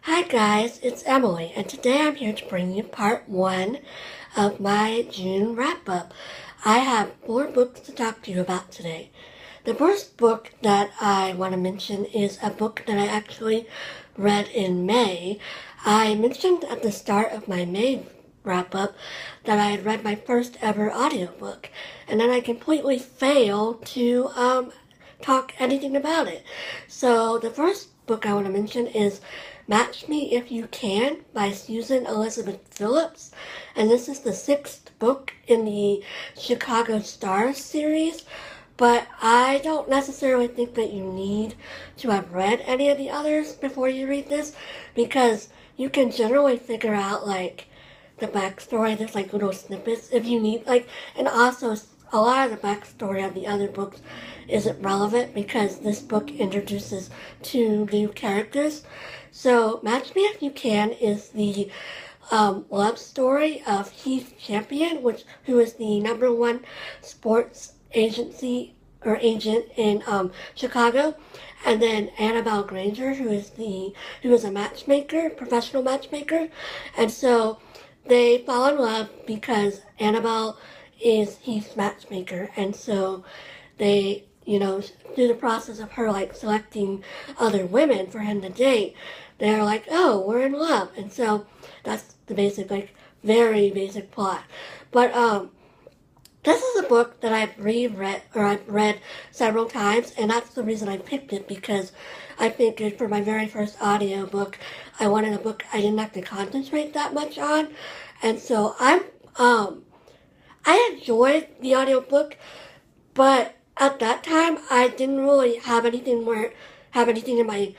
Hi guys, it's Emily, and today I'm here to bring you part 1 of my June wrap-up. I have 4 books to talk to you about today. The first book that I want to mention is a book that I actually read in May. I mentioned at the start of my May wrap-up that I had read my first ever audiobook, and then I completely failed to talk anything about it. So the first book I want to mention is Match Me If You Can by Susan Elizabeth Phillips, and this is the 6th book in the Chicago Stars series, but I don't necessarily think that you need to have read any of the others before you read this, because you can generally figure out, like, the backstory. There's, like, little snippets if you need, like, and also a lot of the backstory of the other books isn't relevant because this book introduces 2 new characters. So, Match Me If You Can is the love story of Heath Champion, who is the #1 sports agency or agent in Chicago, and then Annabelle Granger, who is a matchmaker, professional matchmaker, and so they fall in love because Annabelle is Heath's matchmaker, and so they, through the process of her, like, selecting other women for him to date, they're like, oh, we're in love, and so that's the basic, like, very basic plot. But, this is a book that I've read several times, and that's the reason I picked it, because I figured for my very first audiobook, I wanted a book I didn't have to concentrate that much on, and so I enjoyed the audiobook, but at that time, I didn't really have anything in my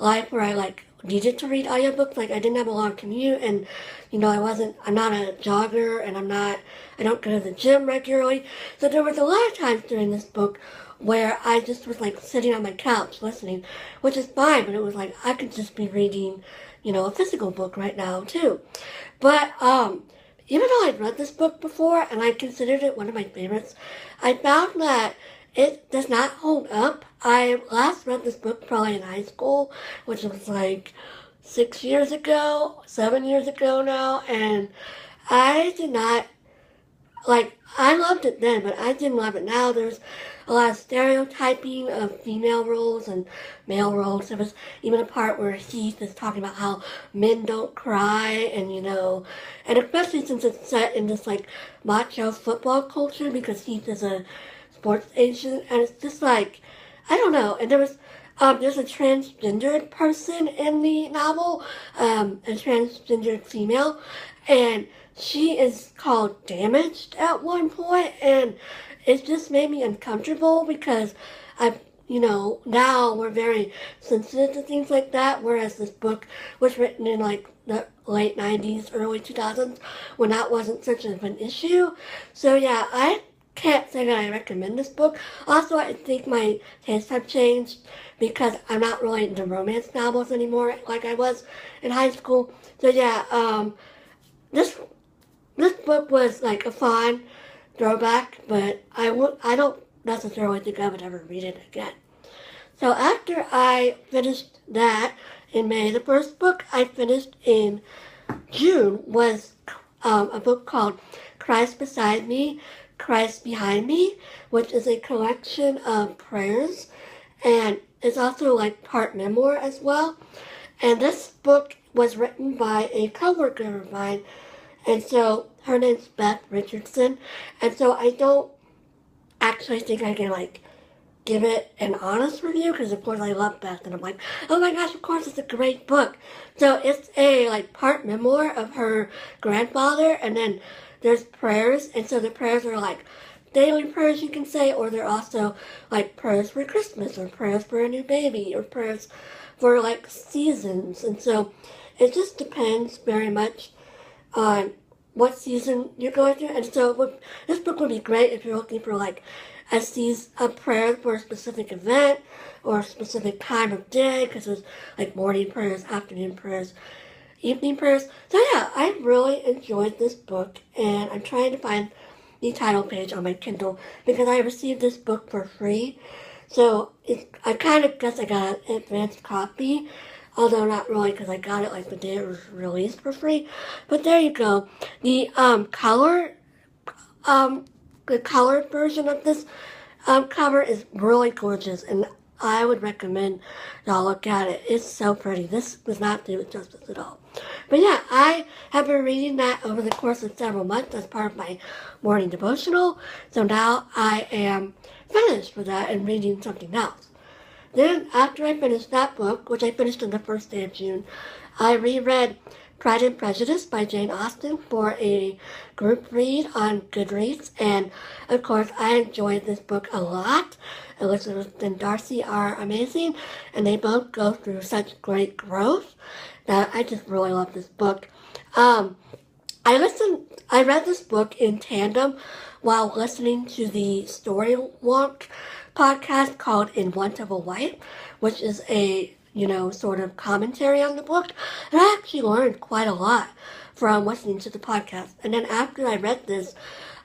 life where I, like, needed to read audiobooks. Like, I didn't have a long commute, and, I'm not a jogger, and I don't go to the gym regularly. So there was a lot of times during this book where I just was, like, sitting on my couch listening, which is fine, but it was like, I could just be reading, a physical book right now, too. But, even though I'd read this book before, and I considered it one of my favorites, I found that it does not hold up. I last read this book probably in high school, which was like 6 years ago, 7 years ago now, and I did not, like, I loved it then, but I didn't love it now. There's a lot of stereotyping of female roles and male roles. There was even a part where Heath is talking about how men don't cry, and, and especially since it's set in this, like, macho football culture, because Heath is a sports agent, and it's just like, I don't know. And there's a transgendered person in the novel, a transgendered female, and she is called Damaged at one point, and it just made me uncomfortable because now we're very sensitive to things like that, whereas this book was written in, like, the late 90s, early 2000s, when that wasn't such of an issue. So yeah, I can't say that I recommend this book. Also, I think my tastes have changed because I'm not really into romance novels anymore like I was in high school. So yeah, this book was, like, a fun throwback, but I don't necessarily think I would ever read it again. So after I finished that in May, the first book I finished in June was a book called Christ Beside Me, Christ Behind Me, which is a collection of prayers, and it's also, like, part memoir as well. And this book was written by a coworker of mine, and so her name's Beth Richardson, and so I don't actually think I can, like, give it an honest review, because of course I love Beth, and I'm like, oh my gosh, of course it's a great book. So it's a, like, part memoir of her grandfather, and then there's prayers, and so the prayers are, like, daily prayers, you can say, or they're also, like, prayers for Christmas, or prayers for a new baby, or prayers for, like, seasons, and so it just depends very much on what season you're going through. And so this book would be great if you're looking for, like, a prayer for a specific event or a specific time of day, because there's, like, morning prayers, afternoon prayers, evening prayers. So yeah, I really enjoyed this book, and I'm trying to find the title page on my Kindle because I received this book for free. So I kind of guess I got an advanced copy although not really because I got it like the day it was released for free. But there you go. The the colored version of this cover is really gorgeous, and I would recommend y'all look at it. It's so pretty. This does not do it justice at all. But yeah, I have been reading that over the course of several months as part of my morning devotional. So now I am finished with that and reading something else. Then, after I finished that book, which I finished on the first day of June, I reread Pride and Prejudice by Jane Austen for a group read on Goodreads. And, of course, I enjoyed this book a lot. Elizabeth and Darcy are amazing, and they both go through such great growth that I just really love this book. I read this book in tandem while listening to the Story Walk podcast called In Want of a Wife, which is a, sort of commentary on the book. And I actually learned quite a lot from listening to the podcast. And then after I read this,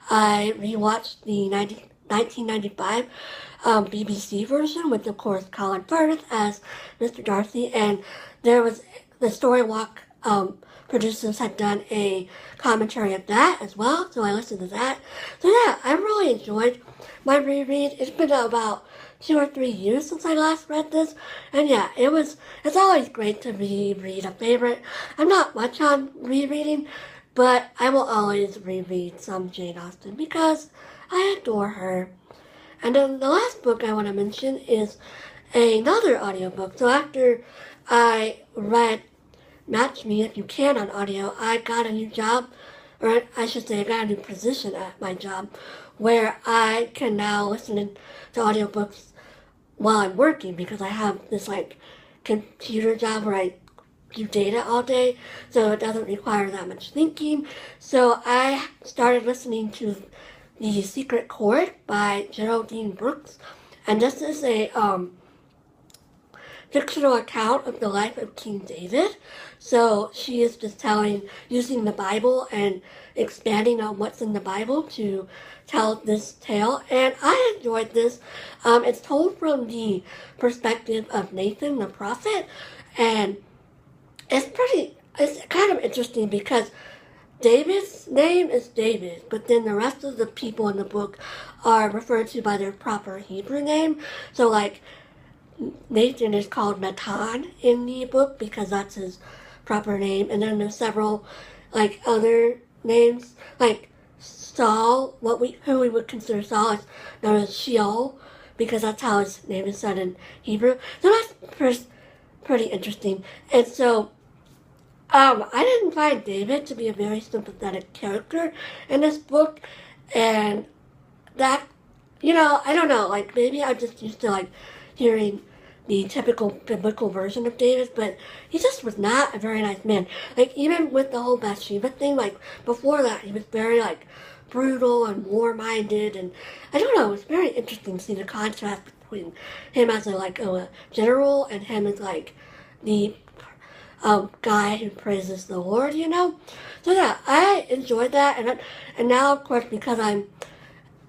I rewatched the 1995 BBC version with, of course, Colin Firth as Mr. Darcy. And there was the Story Walk producers had done a commentary of that as well, so I listened to that. So yeah, I really enjoyed my reread. It's been about 2 or 3 years since I last read this, and yeah, it's always great to reread a favorite. I'm not much on rereading, but I will always reread some Jane Austen because I adore her. And then the last book I want to mention is another audiobook. So after I read Match Me If You Can on audio, I got a new job, or I should say I got a new position at my job where I can now listen to audiobooks while I'm working because I have this computer job where I do data all day, so it doesn't require that much thinking. So I started listening to The Secret Chord by Geraldine Brooks, and this is a fictional account of the life of King David. So she is just using the Bible and expanding on what's in the Bible to tell this tale. And I enjoyed this. It's told from the perspective of Nathan the prophet. And it's kind of interesting because David's name is David, but then the rest of the people in the book are referred to by their proper Hebrew name. So Nathan is called Matan in the book because that's his proper name, and then there's several other names like Saul, who we would consider Saul, is known as Sheol because that's how his name is said in Hebrew. So that's pretty interesting. And so I didn't find David to be a very sympathetic character in this book, and that I don't know, maybe I'm just used to hearing the typical biblical version of David, but he just was not a very nice man. Even with the whole Bathsheba thing, before that, he was very, brutal and war-minded, and I don't know, it's very interesting to see the contrast between him as a general and him as, the guy who praises the Lord, So yeah, I enjoyed that, and now, of course, because I'm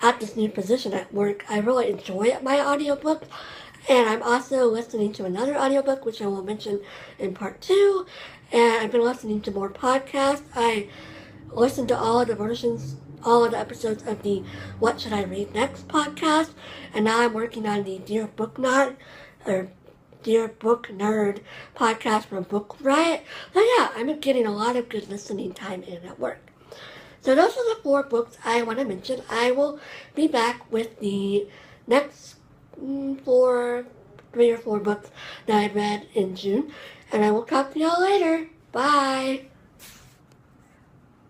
at this new position at work, I really enjoy my audiobook. And I'm also listening to another audiobook, which I will mention in part 2. And I've been listening to more podcasts. I listened to all of the episodes of the What Should I Read Next podcast. And now I'm working on the Dear Book Nerd podcast from Book Riot. So yeah, I'm getting a lot of good listening time in at work. So those are the 4 books I want to mention. I will be back with the next 3 or 4 books that I read in June. And I will talk to y'all later. Bye.